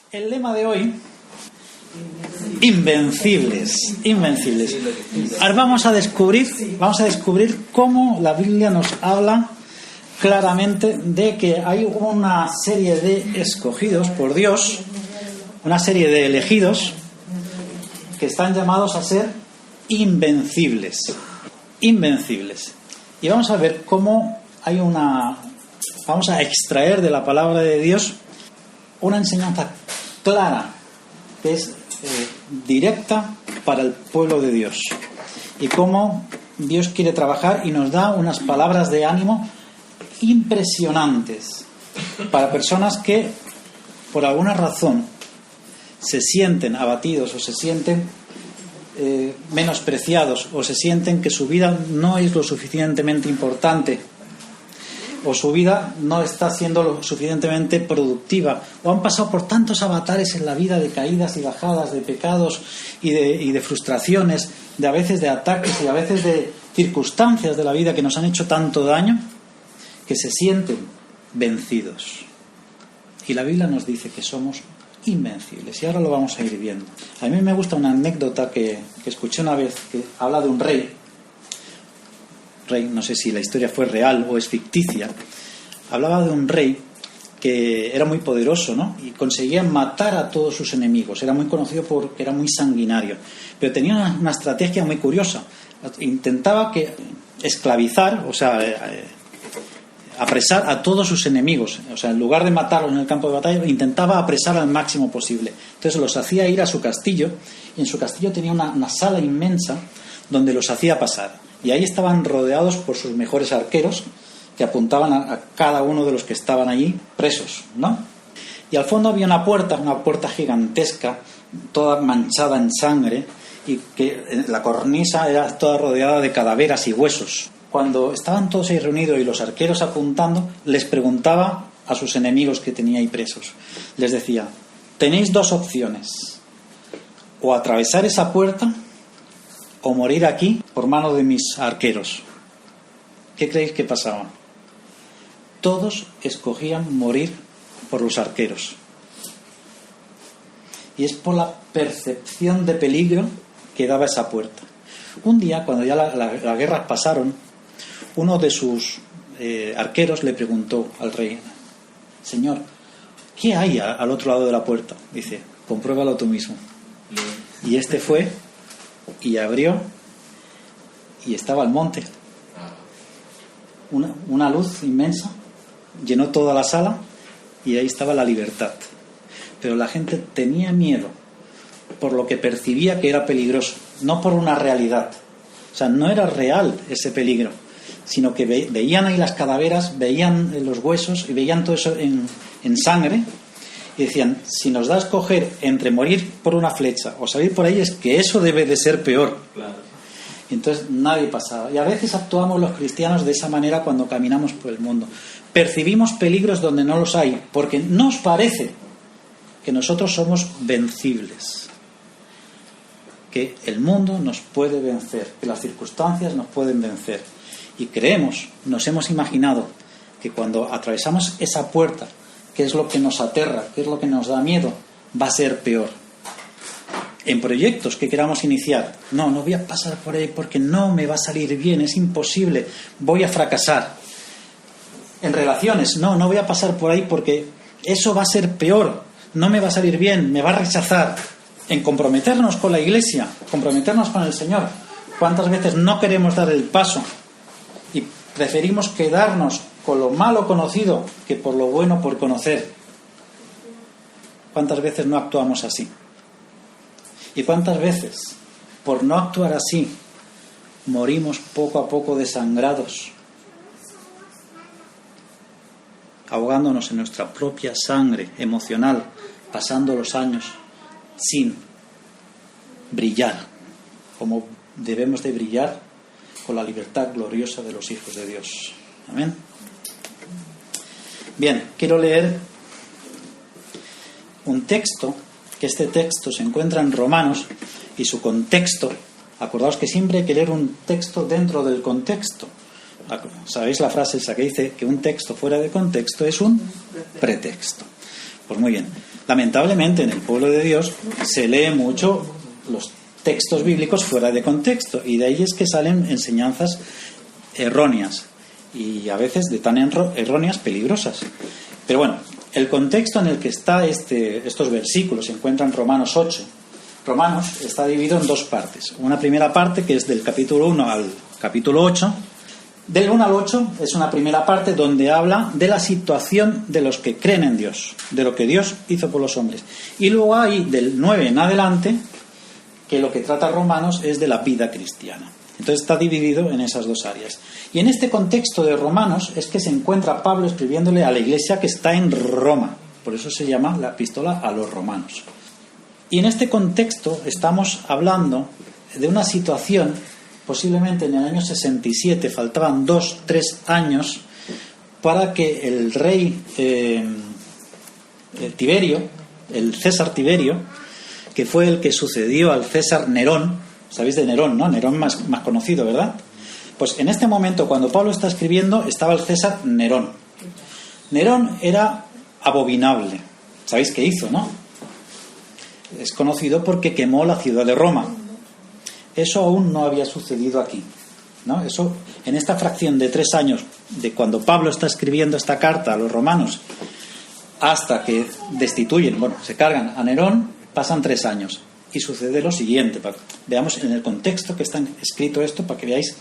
El lema de hoy, invencibles, invencibles. Ahora vamos a descubrir cómo la Biblia nos habla claramente de que hay una serie de escogidos por Dios, una serie de elegidos que están llamados a ser invencibles. Invencibles. Y vamos a ver cómo vamos a extraer de la palabra de Dios una enseñanza clara, que es directa para el pueblo de Dios, y cómo Dios quiere trabajar y nos da unas palabras de ánimo impresionantes para personas que por alguna razón se sienten abatidos o se sienten menospreciados o se sienten que su vida no es lo suficientemente importante o su vida no está siendo lo suficientemente productiva, o han pasado por tantos avatares en la vida de caídas y bajadas, de pecados y de frustraciones, a veces de ataques y a veces de circunstancias de la vida que nos han hecho tanto daño, que se sienten vencidos. Y la Biblia nos dice que somos invencibles, y ahora lo vamos a ir viendo. A mí me gusta una anécdota que escuché una vez, que habla de un rey, no sé si la historia fue real o es ficticia. Hablaba de un rey que era muy poderoso, ¿no? Y conseguía matar a todos sus enemigos. Era muy conocido porque era muy sanguinario, pero tenía una estrategia muy curiosa. Intentaba esclavizar, o sea, apresar a todos sus enemigos. O sea, en lugar de matarlos en el campo de batalla, intentaba apresar al máximo posible. Entonces los hacía ir a su castillo, y en su castillo tenía una sala inmensa donde los hacía pasar. Y ahí estaban rodeados por sus mejores arqueros, que apuntaban a cada uno de los que estaban allí presos, ¿no? Y al fondo había una puerta gigantesca, toda manchada en sangre, y que la cornisa era toda rodeada de calaveras y huesos. Cuando estaban todos ahí reunidos y los arqueros apuntando, les preguntaba a sus enemigos que tenía ahí presos. Les decía: tenéis dos opciones, o atravesar esa puerta o morir aquí por mano de mis arqueros. ¿Qué creéis que pasaba? Todos escogían morir por los arqueros. Y es por la percepción de peligro que daba esa puerta. Un día, cuando ya las guerras pasaron, uno de sus arqueros le preguntó al rey: Señor, ¿qué hay al otro lado de la puerta? Dice: compruébalo tú mismo. Y este fue y abrió, y estaba el monte. Una luz inmensa llenó toda la sala, y ahí estaba la libertad. Pero la gente tenía miedo por lo que percibía que era peligroso, no por una realidad. O sea, no era real ese peligro, sino que veían ahí las calaveras, veían los huesos y veían todo eso en sangre, y decían: si nos da a escoger entre morir por una flecha o salir por ahí, es que eso debe de ser peor. Claro. Y entonces nadie pasaba. Y a veces actuamos los cristianos de esa manera cuando caminamos por el mundo. Percibimos peligros donde no los hay, porque nos parece que nosotros somos vencibles, que el mundo nos puede vencer, que las circunstancias nos pueden vencer. Y creemos, nos hemos imaginado que cuando atravesamos esa puerta, qué es lo que nos aterra, qué es lo que nos da miedo, va a ser peor. En proyectos que queramos iniciar, no voy a pasar por ahí porque no me va a salir bien, es imposible, voy a fracasar. En relaciones, no voy a pasar por ahí porque eso va a ser peor, no me va a salir bien, me va a rechazar. En comprometernos con la Iglesia, comprometernos con el Señor, ¿cuántas veces no queremos dar el paso y preferimos quedarnos con lo malo conocido que por lo bueno por conocer? ¿Cuántas veces no actuamos así? ¿Y cuántas veces, por no actuar así, morimos poco a poco desangrados, ahogándonos en nuestra propia sangre emocional, pasando los años sin brillar como debemos de brillar con la libertad gloriosa de los hijos de Dios? Amén. Bien, quiero leer un texto, que este texto se encuentra en Romanos, y su contexto, acordaos que siempre hay que leer un texto dentro del contexto. ¿Sabéis la frase esa que dice que un texto fuera de contexto es un pretexto? Pues muy bien, Lamentablemente en el pueblo de Dios se lee mucho los textos bíblicos fuera de contexto, y de ahí es que salen enseñanzas erróneas, y a veces de tan erróneas peligrosas. Pero bueno, el contexto en el que está estos versículos se encuentra en Romanos 8. Romanos está dividido en dos partes. Una primera parte que es del capítulo 1 al capítulo 8. Del 1 al 8 es una primera parte donde habla de la situación de los que creen en Dios, de lo que Dios hizo por los hombres. Y luego hay del 9 en adelante, que lo que trata Romanos es de la vida cristiana. Entonces está dividido en esas dos áreas. Y en este contexto de Romanos es que se encuentra Pablo escribiéndole a la iglesia que está en Roma. Por eso se llama la epístola a los romanos. Y en este contexto estamos hablando de una situación, posiblemente en el año 67, faltaban 2-3 años para que el rey Tiberio, el César Tiberio, que fue el que sucedió al César Nerón, sabéis de Nerón, ¿no? Nerón más conocido, ¿verdad? Pues en este momento, cuando Pablo está escribiendo, estaba el César Nerón. Nerón era abominable. ¿Sabéis qué hizo, no? Es conocido porque quemó la ciudad de Roma. Eso aún no había sucedido aquí, ¿no? Eso, en esta fracción de 3 años, de cuando Pablo está escribiendo esta carta a los romanos, hasta que destituyen, se cargan a Nerón, pasan 3 años. Y sucede lo siguiente. Veamos en el contexto que está escrito esto, para que veáis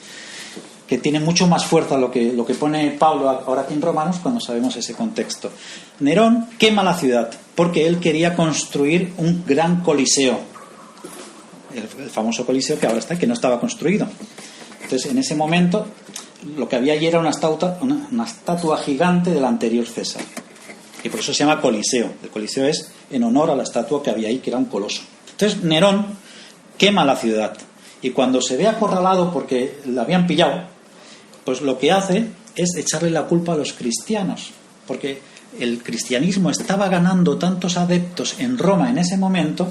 que tiene mucho más fuerza lo que pone Pablo ahora aquí en Romanos cuando sabemos ese contexto. Nerón quema la ciudad porque él quería construir un gran coliseo, el famoso coliseo que ahora está, que no estaba construido. Entonces, en ese momento, lo que había allí era una estatua gigante del anterior César, y por eso se llama coliseo. El coliseo es en honor a la estatua que había ahí, que era un coloso. Entonces, Nerón quema la ciudad, y cuando se ve acorralado porque la habían pillado, pues lo que hace es echarle la culpa a los cristianos, porque el cristianismo estaba ganando tantos adeptos en Roma en ese momento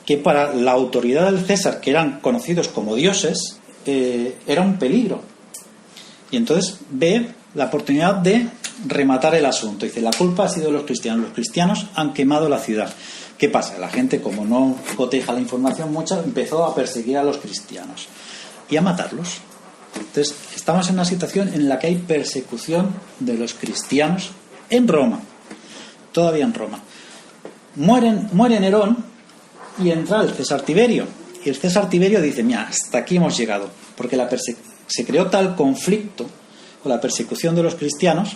que para la autoridad del César, que eran conocidos como dioses, era un peligro. Y entonces ve la oportunidad de rematar el asunto. Dice, la culpa ha sido de los cristianos han quemado la ciudad. ¿Qué pasa? La gente, como no coteja la información mucho, empezó a perseguir a los cristianos y a matarlos. Entonces, estamos en una situación en la que hay persecución de los cristianos en Roma, todavía en Roma. Muere Nerón y entra el César Tiberio. Y el César Tiberio dice, mira, hasta aquí hemos llegado, porque se creó tal conflicto con la persecución de los cristianos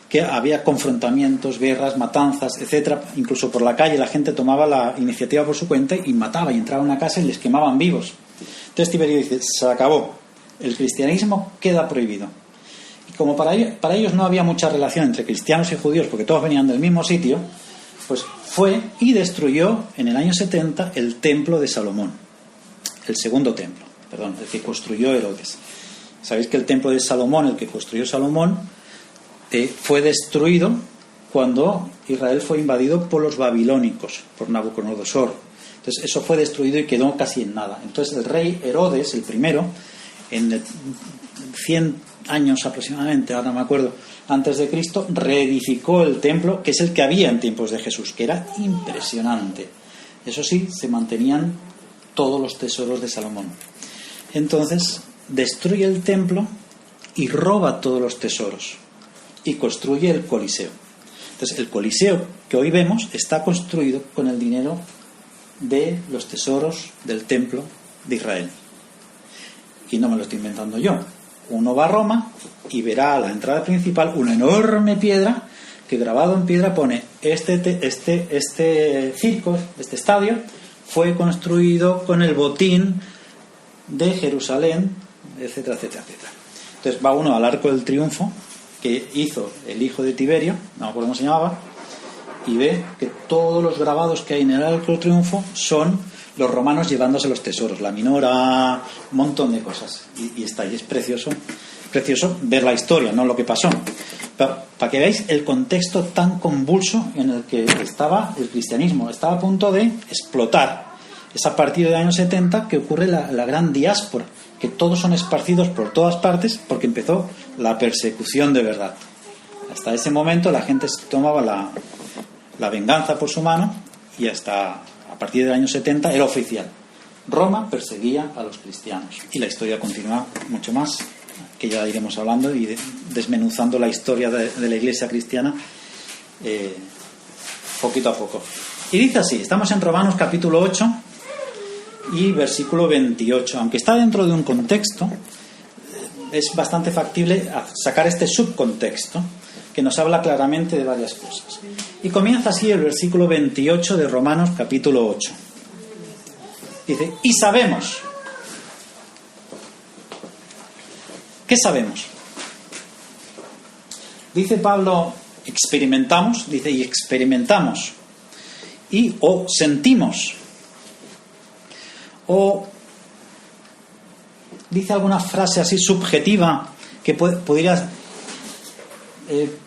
que había confrontamientos, guerras, matanzas, etcétera. Incluso por la calle la gente tomaba la iniciativa por su cuenta y mataba, y entraba a una casa y les quemaban vivos. Entonces Tiberio dice, se acabó, el cristianismo queda prohibido. Y como para ellos no había mucha relación entre cristianos y judíos, porque todos venían del mismo sitio, pues fue y destruyó en el año 70 el templo de Salomón, el segundo templo, el que construyó Herodes. Sabéis que el templo de Salomón, el que construyó Salomón, fue destruido cuando Israel fue invadido por los babilónicos, por Nabucodonosor. Entonces eso fue destruido y quedó casi en nada. Entonces el rey Herodes, el primero, en 100 años aproximadamente, ahora no me acuerdo, antes de Cristo, reedificó el templo, que es el que había en tiempos de Jesús, que era impresionante. Eso sí, se mantenían todos los tesoros de Salomón. Entonces destruye el templo y roba todos los tesoros y construye el coliseo. Entonces el coliseo que hoy vemos está construido con el dinero de los tesoros del templo de Israel. Y no me lo estoy inventando yo. Uno va a Roma y verá a la entrada principal una enorme piedra que grabado en piedra pone este circo, este estadio fue construido con el botín de Jerusalén, etcétera, etcétera, etcétera. Entonces va uno al Arco del Triunfo que hizo el hijo de Tiberio, no me acuerdo cómo se llamaba, y ve que todos los grabados que hay en el Arco del Triunfo son los romanos llevándose los tesoros, la minora, un montón de cosas, y está ahí. Es precioso ver la historia, no lo que pasó, pero para que veáis el contexto tan convulso en el que estaba el cristianismo. Estaba a punto de explotar. Es a partir del año 70 que ocurre la gran diáspora, que todos son esparcidos por todas partes, porque empezó la persecución de verdad. Hasta ese momento la gente tomaba la venganza por su mano, y hasta a partir del año 70 era oficial. Roma perseguía a los cristianos. Y la historia continúa mucho más, que ya iremos hablando y desmenuzando la historia de la Iglesia cristiana poquito a poco. Y dice así, estamos en Romanos capítulo 8 y versículo 28. Aunque está dentro de un contexto, es bastante factible sacar este subcontexto que nos habla claramente de varias cosas. Y comienza así el versículo 28 de Romanos capítulo 8. Dice, y sabemos. ¿Qué sabemos? Dice Pablo, experimentamos, dice, y experimentamos. Y o sentimos. O dice alguna frase así subjetiva que podría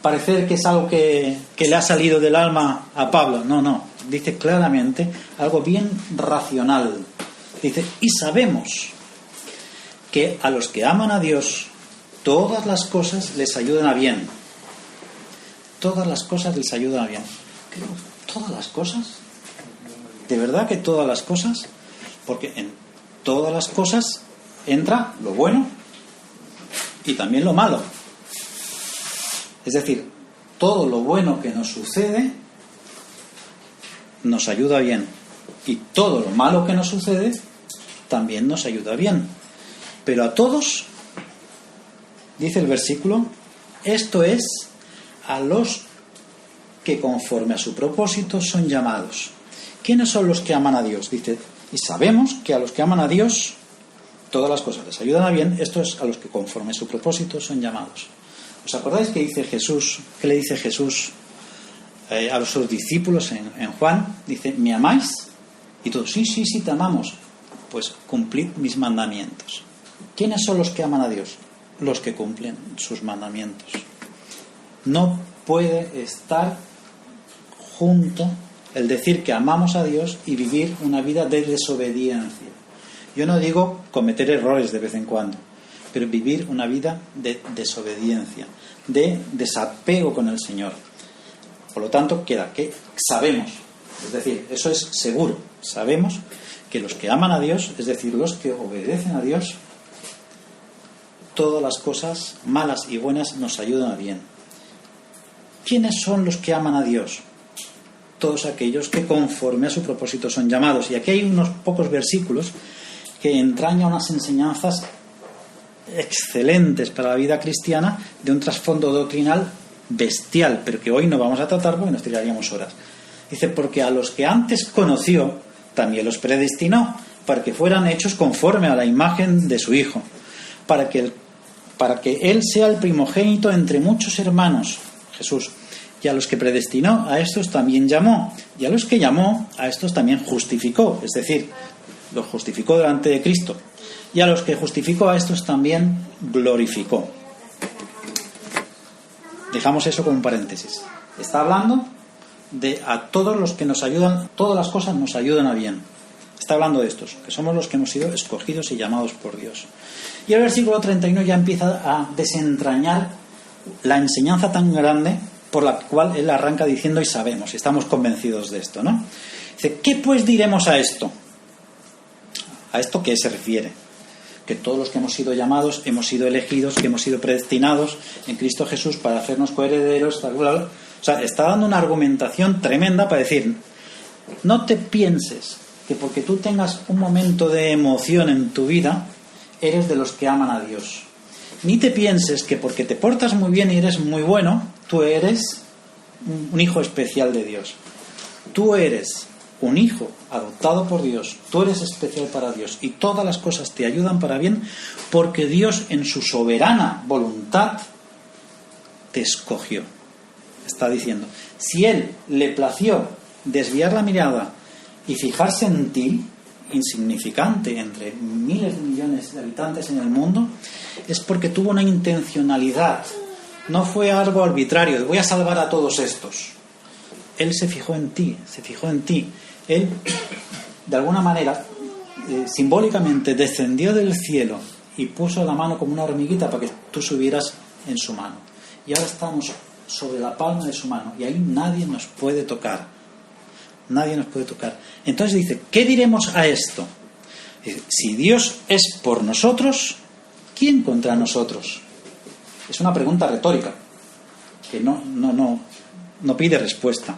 parecer que es algo que le ha salido del alma a Pablo. No, dice claramente algo bien racional. Dice, y sabemos que a los que aman a Dios todas las cosas les ayudan a bien. Todas las cosas les ayudan a bien. ¿Todas las cosas? ¿De verdad que todas las cosas? Porque en todas las cosas entra lo bueno y también lo malo. Es decir, todo lo bueno que nos sucede nos ayuda bien, y todo lo malo que nos sucede también nos ayuda bien. Pero a todos, dice el versículo, esto es a los que conforme a su propósito son llamados. ¿Quiénes son los que aman a Dios? Dice, y sabemos que a los que aman a Dios todas las cosas les ayudan a bien, esto es a los que conforme a su propósito son llamados. ¿Os acordáis que dice Jesús? ¿Qué le dice Jesús a sus discípulos en Juan? Dice, ¿me amáis? Y todos, sí, te amamos. Pues cumplid mis mandamientos. ¿Quiénes son los que aman a Dios? Los que cumplen sus mandamientos. No puede estar junto el decir que amamos a Dios y vivir una vida de desobediencia. Yo no digo cometer errores de vez en cuando, pero vivir una vida de desobediencia, de desapego con el Señor. Por lo tanto, queda que sabemos, es decir, eso es seguro, sabemos que los que aman a Dios, es decir, los que obedecen a Dios, todas las cosas malas y buenas nos ayudan a bien. ¿Quiénes son los que aman a Dios? Todos aquellos que conforme a su propósito son llamados. Y aquí hay unos pocos versículos que entrañan unas enseñanzas excelentes para la vida cristiana, de un trasfondo doctrinal bestial, pero que hoy no vamos a tratar porque nos tiraríamos horas. Dice, porque a los que antes conoció también los predestinó para que fueran hechos conforme a la imagen de su Hijo, para que Él sea el primogénito entre muchos hermanos, Jesús. Y a los que predestinó, a estos también llamó, y a los que llamó, a estos también justificó, es decir, los justificó delante de Cristo. Y a los que justificó, a estos también glorificó. Dejamos eso como un paréntesis. Está hablando de a todos los que nos ayudan, todas las cosas nos ayudan a bien. Está hablando de estos, que somos los que hemos sido escogidos y llamados por Dios. Y el versículo 31 ya empieza a desentrañar la enseñanza tan grande por la cual él arranca diciendo, y sabemos, y estamos convencidos de esto, ¿no? Dice, ¿qué pues diremos a esto? ¿A esto qué se refiere? Que todos los que hemos sido llamados, hemos sido elegidos, que hemos sido predestinados en Cristo Jesús para hacernos coherederos, bla, bla, bla. O sea, está dando una argumentación tremenda para decir, no te pienses que porque tú tengas un momento de emoción en tu vida, eres de los que aman a Dios. Ni te pienses que porque te portas muy bien y eres muy bueno, tú eres un hijo especial de Dios. Tú eres un hijo adoptado por Dios, tú eres especial para Dios y todas las cosas te ayudan para bien porque Dios en su soberana voluntad te escogió. Está diciendo, si Él le plació desviar la mirada y fijarse en ti, insignificante entre miles de millones de habitantes en el mundo, es porque tuvo una intencionalidad. No fue algo arbitrario, de voy a salvar a todos estos. Él se fijó en ti, Él, de alguna manera, simbólicamente descendió del cielo y puso la mano como una hormiguita para que tú subieras en su mano. Y ahora estamos sobre la palma de su mano, y ahí nadie nos puede tocar. Nadie nos puede tocar. Entonces dice, ¿qué diremos a esto? Dice, si Dios es por nosotros, ¿quién contra nosotros? Es una pregunta retórica que no pide respuesta.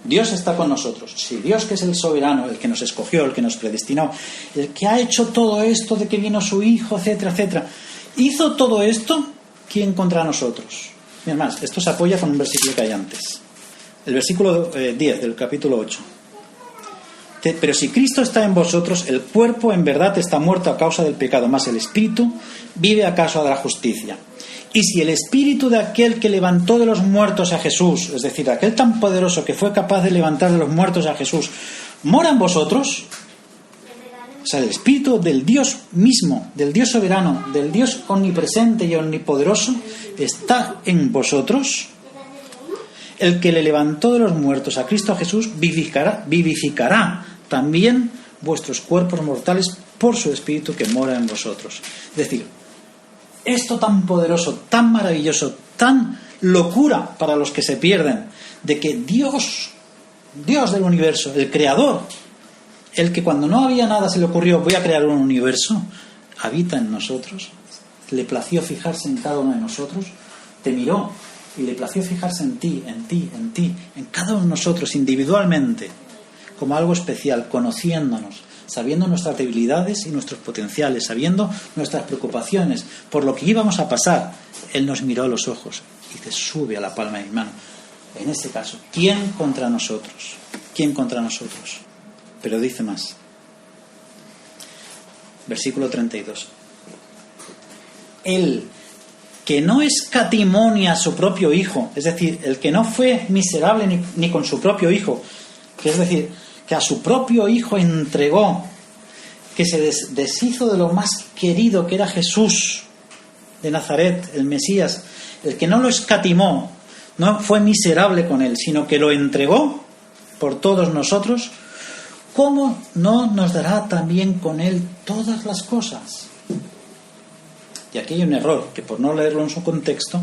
Dios está con nosotros. Si Dios, que es el soberano, el que nos escogió, el que nos predestinó, el que ha hecho todo esto de que vino su Hijo, etcétera, etcétera, hizo todo esto, ¿quién contra nosotros? Mira más, esto se apoya con un versículo que hay antes. El versículo 10 del capítulo 8. Pero si Cristo está en vosotros, el cuerpo en verdad está muerto a causa del pecado, mas el espíritu vive a causa de la justicia. Y si el espíritu de aquel que levantó de los muertos a Jesús, es decir, aquel tan poderoso que fue capaz de levantar de los muertos a Jesús, mora en vosotros, o sea, el espíritu del Dios mismo, del Dios soberano, del Dios omnipresente y omnipoderoso, está en vosotros, el que le levantó de los muertos a Cristo Jesús vivificará también vuestros cuerpos mortales por su espíritu que mora en vosotros. Es decir, esto tan poderoso, tan maravilloso, tan locura para los que se pierden, de que Dios del universo, el creador, el que cuando no había nada se le ocurrió voy a crear un universo, habita en nosotros, le plació fijarse en cada uno de nosotros, te miró y le plació fijarse en ti, en cada uno de nosotros individualmente, como algo especial, conociéndonos, sabiendo nuestras debilidades y nuestros potenciales, sabiendo nuestras preocupaciones, por lo que íbamos a pasar. Él nos miró a los ojos y te sube a la palma de mi mano. En este caso, ¿quién contra nosotros? ¿Quién contra nosotros? Pero dice más. Versículo 32. Él que no escatimó ni a su propio Hijo, es decir, el que no fue miserable ni con su propio Hijo, que es decir, que a su propio Hijo entregó, que se deshizo de lo más querido que era Jesús de Nazaret, el Mesías, el que no lo escatimó, no fue miserable con él, sino que lo entregó por todos nosotros, ¿cómo no nos dará también con él todas las cosas? Y aquí hay un error, que por no leerlo en su contexto,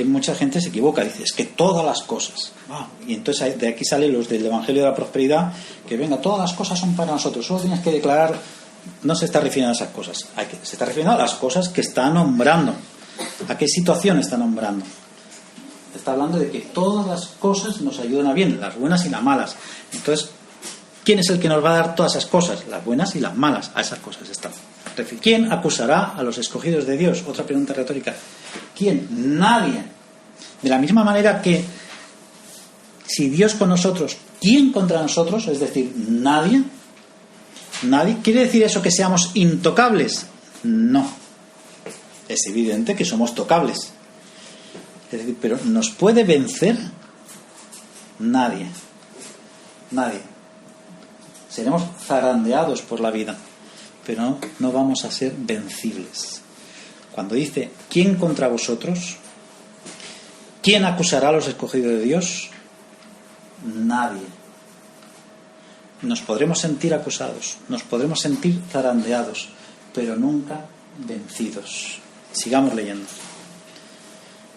mucha gente se equivoca, dice, es que todas las cosas. Wow. Y entonces de aquí salen los del Evangelio de la Prosperidad, que venga, todas las cosas son para nosotros, solo tienes que declarar. No se está refiriendo a esas cosas, se está refiriendo a las cosas que está nombrando. ¿A qué situación está nombrando? Está hablando de que todas las cosas nos ayudan a bien, las buenas y las malas. Entonces, ¿quién es el que nos va a dar todas esas cosas? Las buenas y las malas, a esas cosas están. ¿Quién acusará a los escogidos de Dios? Otra pregunta retórica. ¿Quién? Nadie. De la misma manera que si Dios con nosotros, ¿quién contra nosotros? Es decir, nadie. Nadie. ¿Quiere decir eso que seamos intocables? No. Es evidente que somos tocables. Es decir, pero ¿nos puede vencer? Nadie. Nadie. Seremos zarandeados por la vida, pero no vamos a ser vencibles. Cuando dice, ¿quién contra vosotros? ¿Quién acusará a los escogidos de Dios? Nadie. Nos podremos sentir acusados, nos podremos sentir zarandeados, pero nunca vencidos. Sigamos leyendo.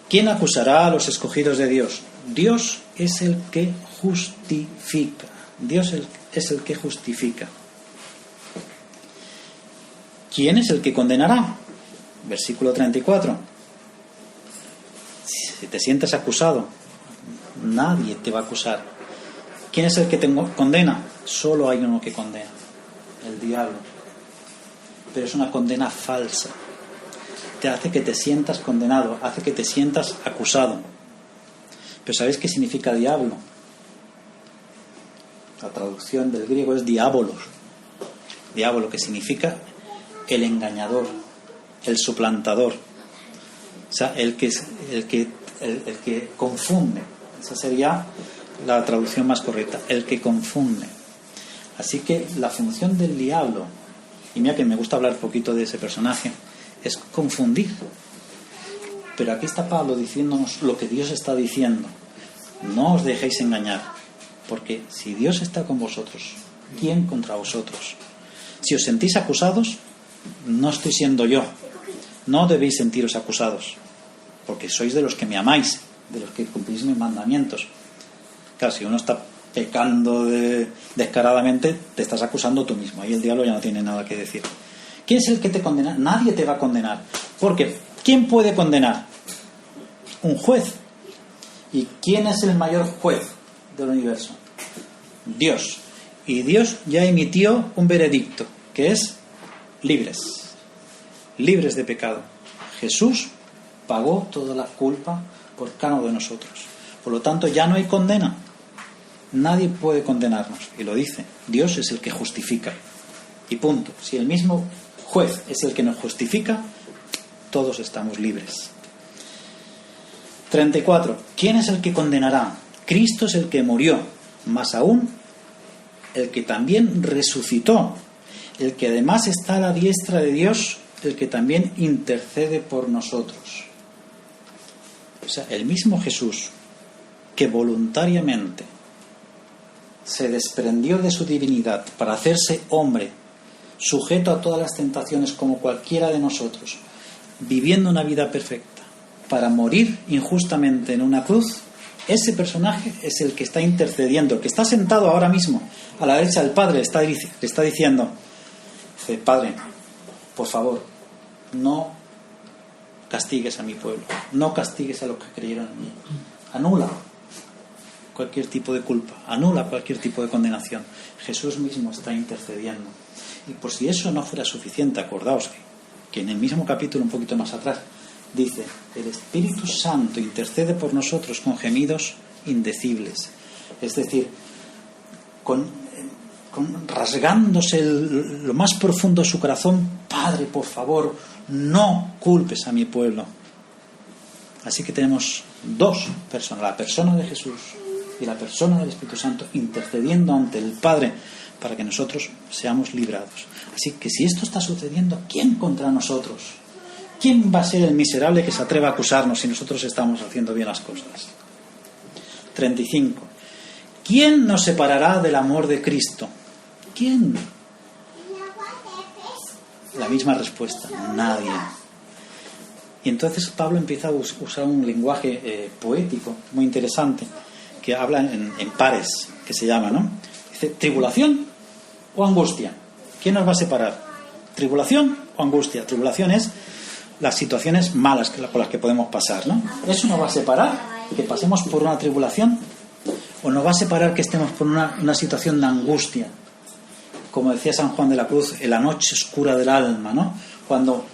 ¿Quién acusará a los escogidos de Dios? Dios es el que justifica. Dios es el que justifica. ¿Quién es el que condenará? Versículo 34. Si te sientes acusado, nadie te va a acusar. ¿Quién es el que te condena? Solo hay uno que condena, el diablo. Pero es una condena falsa. Te hace que te sientas condenado, hace que te sientas acusado. Pero ¿sabéis qué significa diablo? La traducción del griego es diabolos. Diablo, que significa el engañador, el suplantador, o sea, el que confunde. Esa sería la traducción más correcta, el que confunde. Así que la función del diablo, y mira que me gusta hablar un poquito de ese personaje, es confundir. Pero aquí está Pablo diciéndonos lo que Dios está diciendo: no os dejéis engañar, porque si Dios está con vosotros, ¿quién contra vosotros? Si os sentís acusados, no estoy siendo yo. No debéis sentiros acusados, porque sois de los que me amáis, de los que cumplís mis mandamientos. Claro, si uno está pecando descaradamente, te estás acusando tú mismo. Ahí el diablo ya no tiene nada que decir. ¿Quién es el que te condena? Nadie te va a condenar. Porque ¿quién puede condenar? Un juez. ¿Y quién es el mayor juez del universo? Dios. Y Dios ya emitió un veredicto, que es libres. Libres de pecado. Jesús pagó toda la culpa por cada uno de nosotros. Por lo tanto, ya no hay condena. Nadie puede condenarnos. Y lo dice. Dios es el que justifica. Y punto. Si el mismo juez es el que nos justifica, todos estamos libres. 34. ¿Quién es el que condenará? Cristo es el que murió, más aún el que también resucitó, el que además está a la diestra de Dios, el que también intercede por nosotros. O sea, el mismo Jesús que voluntariamente se desprendió de su divinidad para hacerse hombre, sujeto a todas las tentaciones como cualquiera de nosotros, viviendo una vida perfecta, para morir injustamente en una cruz, ese personaje es el que está intercediendo, el que está sentado ahora mismo a la derecha del Padre, le está diciendo, dice, Padre, por favor, no castigues a mi pueblo, no castigues a los que creyeron en mí, anula cualquier tipo de culpa, anula cualquier tipo de condenación. Jesús mismo está intercediendo. Y por si eso no fuera suficiente, acordaos que en el mismo capítulo, un poquito más atrás, dice, el Espíritu Santo intercede por nosotros con gemidos indecibles. Es decir, rasgándose lo más profundo de su corazón, Padre, por favor, no culpes a mi pueblo. Así que tenemos dos personas, la persona de Jesús y la persona del Espíritu Santo, intercediendo ante el Padre para que nosotros seamos librados. Así que si esto está sucediendo, ¿quién contra nosotros? ¿Quién va a ser el miserable que se atreva a acusarnos si nosotros estamos haciendo bien las cosas? 35. ¿Quién nos separará del amor de Cristo? ¿Quién? La misma respuesta, nadie. Y entonces Pablo empieza a usar un lenguaje poético muy interesante, que habla en pares, que se llama, ¿no? Dice, ¿tribulación o angustia? ¿Quién nos va a separar? ¿Tribulación o angustia? Tribulación es las situaciones malas por las que podemos pasar, ¿no? ¿Eso nos va a separar? ¿Que pasemos por una tribulación? ¿O nos va a separar que estemos por una situación de angustia? Como decía San Juan de la Cruz, en la noche oscura del alma, ¿no? Cuando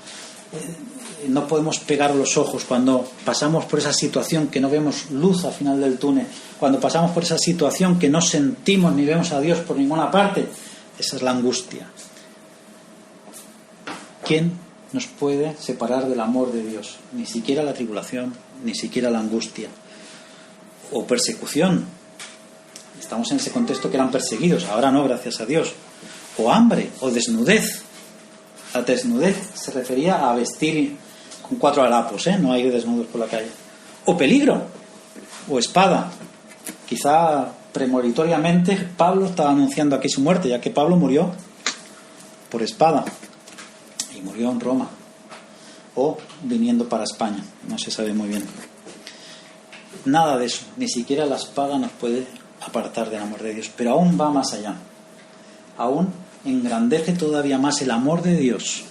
no podemos pegar los ojos, cuando pasamos por esa situación que no vemos luz al final del túnel, cuando pasamos por esa situación que no sentimos ni vemos a Dios por ninguna parte, esa es la angustia. ¿Quién nos puede separar del amor de Dios? Ni siquiera la tribulación, ni siquiera la angustia. O persecución. Estamos en ese contexto que eran perseguidos, ahora no, gracias a Dios. O hambre, o desnudez. La desnudez se refería a vestir con 4 harapos, no hay desnudos por la calle. O peligro, o espada. Quizá premonitoriamente Pablo estaba anunciando aquí su muerte, ya que Pablo murió por espada y murió en Roma, o viniendo para España, no se sabe muy bien. Nada de eso, ni siquiera la espada nos puede apartar del amor de Dios, pero aún va más allá, aún engrandece todavía más el amor de Dios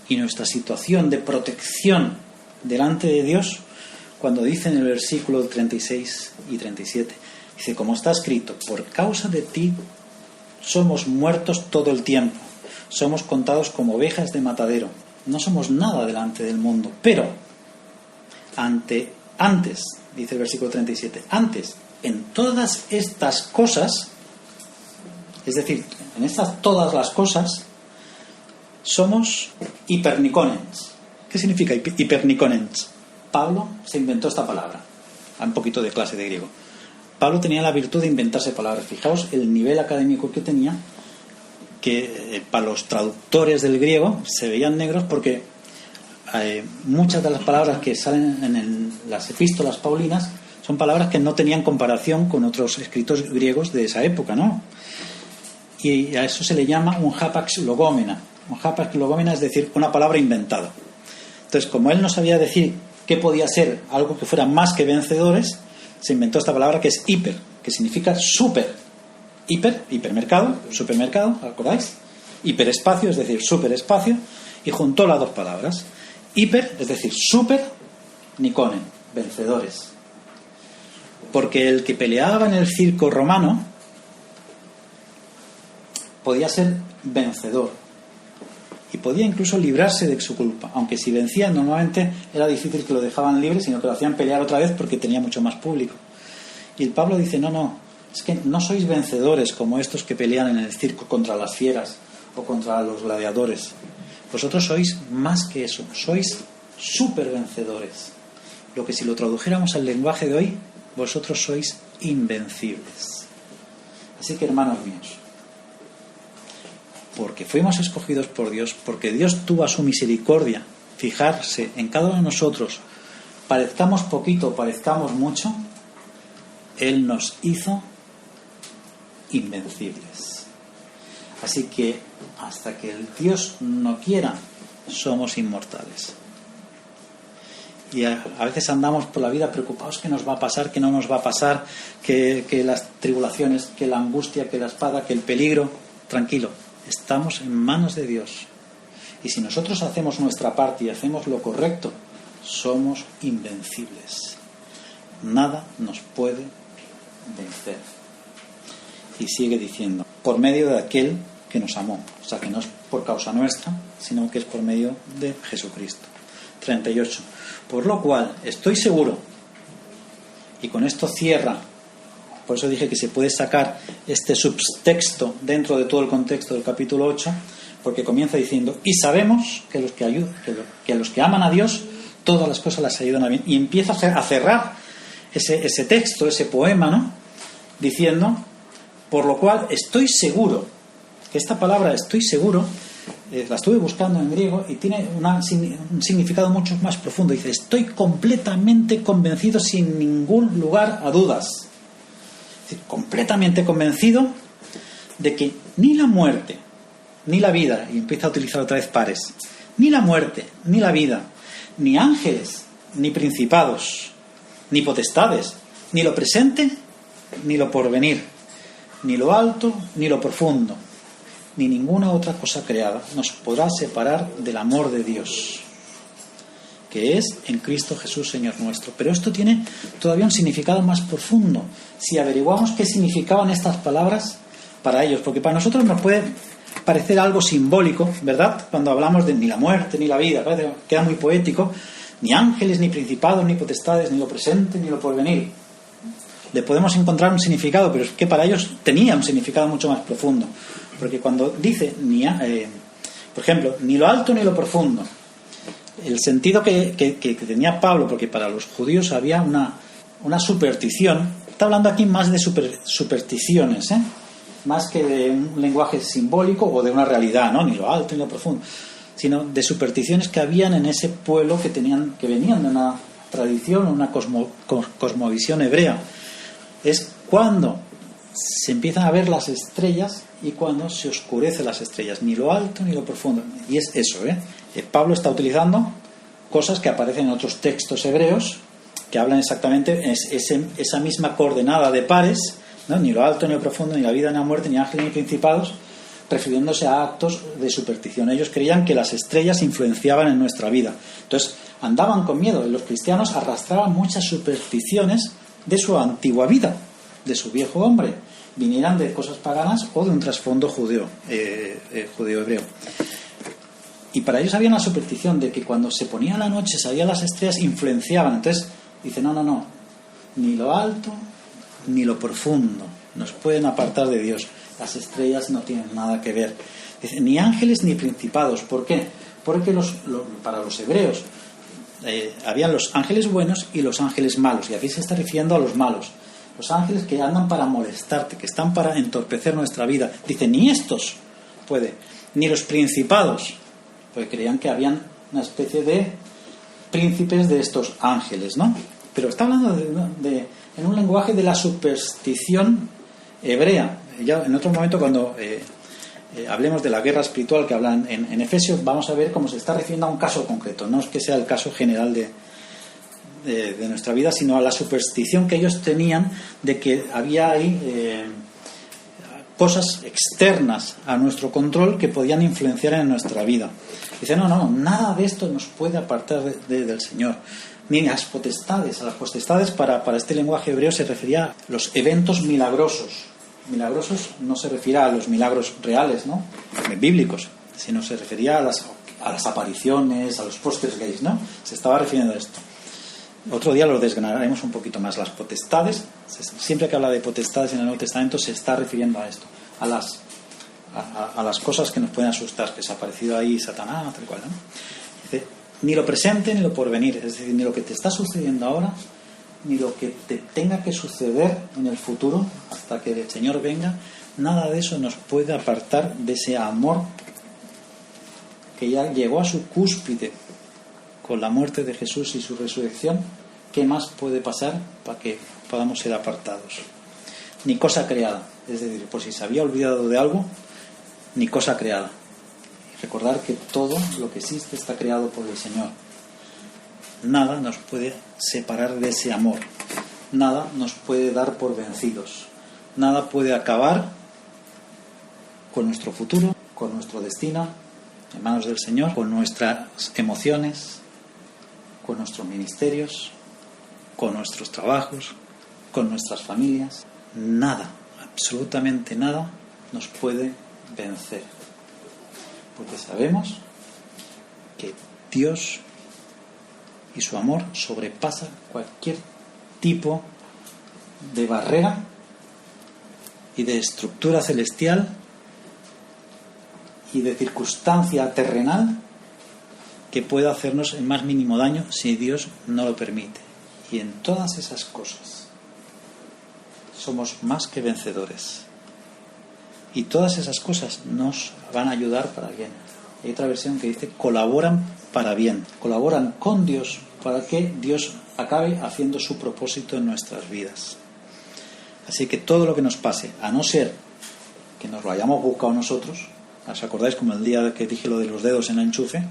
y nuestra situación de protección delante de Dios, cuando dice en el versículo 36 y 37, dice, como está escrito, por causa de ti somos muertos todo el tiempo, somos contados como ovejas de matadero, no somos nada delante del mundo, pero antes, dice el versículo 37, antes, en todas estas cosas, es decir, en estas todas las cosas, somos hiperniconens. ¿Qué significa hiperniconens? Pablo se inventó esta palabra. Un poquito de clase de griego. Pablo tenía la virtud de inventarse palabras. Fijaos el nivel académico que tenía, que para los traductores del griego se veían negros porque muchas de las palabras que salen en las epístolas paulinas son palabras que no tenían comparación con otros escritos griegos de esa época, ¿no? Y a eso se le llama un hapax logómena. Un hapax logómena es decir, una palabra inventada. Entonces, como él no sabía decir qué podía ser algo que fuera más que vencedores, se inventó esta palabra que es hiper, que significa súper. Hiper, hipermercado, supermercado, ¿acordáis? Hiperespacio, es decir, superespacio, y juntó las dos palabras. Hiper, es decir, súper, Nikonen, vencedores. Porque el que peleaba en el circo romano podía ser vencedor y podía incluso librarse de su culpa, aunque si vencía normalmente era difícil que lo dejaban libre, sino que lo hacían pelear otra vez porque tenía mucho más público. Y el Pablo dice, no, es que no sois vencedores como estos que pelean en el circo contra las fieras o contra los gladiadores. Vosotros sois más que eso, sois súper vencedores. Lo que si lo tradujéramos al lenguaje de hoy, vosotros sois invencibles. Así que, hermanos míos, porque fuimos escogidos por Dios, porque Dios tuvo a su misericordia fijarse en cada uno de nosotros, parezcamos poquito, parezcamos mucho, Él nos hizo invencibles. Así que hasta que el Dios no quiera, somos inmortales. Y a veces andamos por la vida preocupados qué nos va a pasar, qué no nos va a pasar, que las tribulaciones, que la angustia, que la espada, que el peligro. Tranquilo, estamos en manos de Dios. Y si nosotros hacemos nuestra parte y hacemos lo correcto, somos invencibles. Nada nos puede vencer. Y sigue diciendo, por medio de aquel que nos amó. O sea, que no es por causa nuestra, sino que es por medio de Jesucristo. 38. Por lo cual estoy seguro, y con esto cierra, por eso dije que se puede sacar este subtexto dentro de todo el contexto del capítulo 8, porque comienza diciendo, y sabemos que a los que aman a Dios, todas las cosas las ayudan a bien. Y empieza a cerrar ese texto, ese poema, ¿no? Diciendo, por lo cual estoy seguro, que esta palabra estoy seguro, la estuve buscando en griego y tiene un significado mucho más profundo. Dice, estoy completamente convencido sin ningún lugar a dudas. Es decir, completamente convencido de que ni la muerte, ni la vida, y empieza a utilizar otra vez pares, ni la muerte, ni la vida, ni ángeles, ni principados, ni potestades, ni lo presente, ni lo porvenir, ni lo alto, ni lo profundo, ni ninguna otra cosa creada nos podrá separar del amor de Dios, que es en Cristo Jesús, Señor nuestro. Pero esto tiene todavía un significado más profundo. Si averiguamos qué significaban estas palabras para ellos, porque para nosotros nos puede parecer algo simbólico, ¿verdad? Cuando hablamos de ni la muerte, ni la vida, parece, queda muy poético, ni ángeles, ni principados, ni potestades, ni lo presente, ni lo porvenir. Le podemos encontrar un significado, pero es que para ellos tenía un significado mucho más profundo. Porque cuando dice, por ejemplo, ni lo alto ni lo profundo, el sentido que tenía Pablo, porque para los judíos había una superstición, está hablando aquí más de supersticiones, más que de un lenguaje simbólico o de una realidad, ¿no? Ni lo alto ni lo profundo, sino de supersticiones que habían en ese pueblo que venían de una tradición, una cosmovisión hebrea. Es cuando se empiezan a ver las estrellas y cuando se oscurecen las estrellas, ni lo alto ni lo profundo. Y es eso, Pablo está utilizando cosas que aparecen en otros textos hebreos que hablan exactamente esa misma coordenada de pares, ¿no? Ni lo alto ni lo profundo, ni la vida ni la muerte, ni ángeles ni principados, refiriéndose a actos de superstición. Ellos creían que las estrellas influenciaban en nuestra vida. Entonces andaban con miedo. Los cristianos arrastraban muchas supersticiones de su antigua vida, de su viejo hombre, vinieran de cosas paganas o de un trasfondo judeo hebreo. Y para ellos había una superstición de que cuando se ponía la noche, salían las estrellas, influenciaban. Entonces dice, no, ni lo alto ni lo profundo nos pueden apartar de Dios. Las estrellas no tienen nada que ver. Dice, ni ángeles ni principados. ¿Por qué? Porque para los hebreos habían los ángeles buenos y los ángeles malos, y aquí se está refiriendo a los malos, los ángeles que andan para molestarte, que están para entorpecer nuestra vida. Dice, ni estos puede, ni los principados, pues creían que habían una especie de príncipes de estos ángeles, ¿no? Pero está hablando en un lenguaje de la superstición hebrea. Ya en otro momento, cuando hablemos de la guerra espiritual que hablan en Efesios, vamos a ver cómo se está refiriendo a un caso concreto, no es que sea el caso general de nuestra vida, sino a la superstición que ellos tenían de que había ahí cosas externas a nuestro control que podían influenciar en nuestra vida. Dice, no, nada de esto nos puede apartar del Señor. Ni las potestades. A las potestades para este lenguaje hebreo se refería a los eventos milagrosos. Milagrosos no se refiere a los milagros reales, ¿no?, bíblicos, sino se refería a las apariciones, a los poltergeist, ¿no? Se estaba refiriendo a esto. Otro día lo desgranaremos un poquito más. Las potestades, siempre que habla de potestades en el Nuevo Testamento se está refiriendo a esto, a las cosas que nos pueden asustar, que se ha aparecido ahí Satanás, tal cual, ¿no? Dice, ni lo presente ni lo porvenir, es decir, ni lo que te está sucediendo ahora, ni lo que te tenga que suceder en el futuro, hasta que el Señor venga, nada de eso nos puede apartar de ese amor que ya llegó a su cúspide con la muerte de Jesús y su resurrección. ¿Qué más puede pasar para que podamos ser apartados? Ni cosa creada, es decir, por si se había olvidado de algo, ni cosa creada. Y recordar que todo lo que existe está creado por el Señor. Nada nos puede separar de ese amor, nada nos puede dar por vencidos, nada puede acabar con nuestro futuro, con nuestro destino en manos del Señor, con nuestras emociones, con nuestros ministerios, con nuestros trabajos, con nuestras familias. Nada, absolutamente nada nos puede vencer, porque sabemos que Dios y su amor sobrepasa cualquier tipo de barrera y de estructura celestial y de circunstancia terrenal que pueda hacernos el más mínimo daño si Dios no lo permite. Y en todas esas cosas somos más que vencedores. Y todas esas cosas nos van a ayudar para bien. Hay otra versión que dice colaboran para bien, colaboran con Dios para que Dios acabe haciendo su propósito en nuestras vidas. Así que todo lo que nos pase, a no ser que nos lo hayamos buscado nosotros, ¿os acordáis como el día que dije lo de los dedos en el enchufe?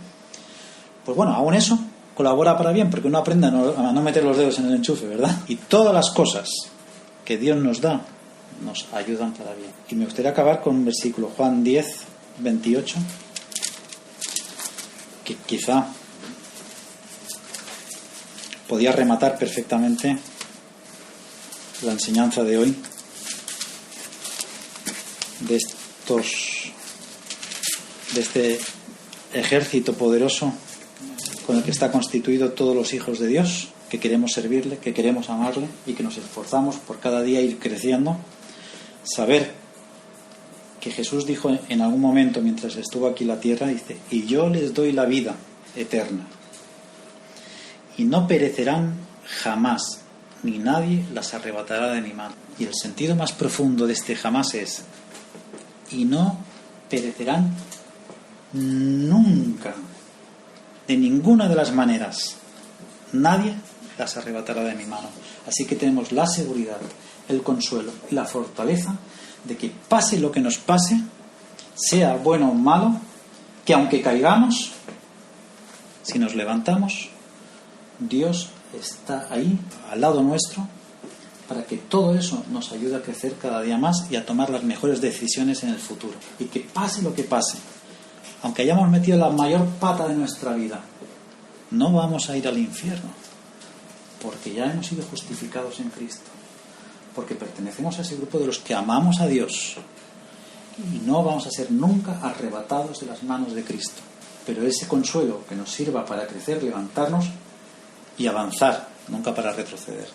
Pues bueno, aún eso colabora para bien, porque uno aprende a no meter los dedos en el enchufe, ¿verdad? Y todas las cosas que Dios nos da nos ayudan para bien. Y me gustaría acabar con un versículo, Juan 10, 28, que quizá podía rematar perfectamente la enseñanza de hoy, de este ejército poderoso con el que está constituido todos los hijos de Dios, que queremos servirle, que queremos amarle y que nos esforzamos por cada día ir creciendo. Saber que Jesús dijo en algún momento mientras estuvo aquí en la tierra, dice, y yo les doy la vida eterna y no perecerán jamás, ni nadie las arrebatará de mi mano. Y el sentido más profundo de este jamás es, y no perecerán nunca, de ninguna de las maneras, nadie las arrebatará de mi mano. Así que tenemos la seguridad, el consuelo y la fortaleza de que pase lo que nos pase, sea bueno o malo, que aunque caigamos, si nos levantamos, Dios está ahí, al lado nuestro, para que todo eso nos ayude a crecer cada día más y a tomar las mejores decisiones en el futuro. Y que pase lo que pase, aunque hayamos metido la mayor pata de nuestra vida, no vamos a ir al infierno, porque ya hemos sido justificados en Cristo, porque pertenecemos a ese grupo de los que amamos a Dios y no vamos a ser nunca arrebatados de las manos de Cristo. Pero ese consuelo que nos sirva para crecer, levantarnos y avanzar, nunca para retroceder.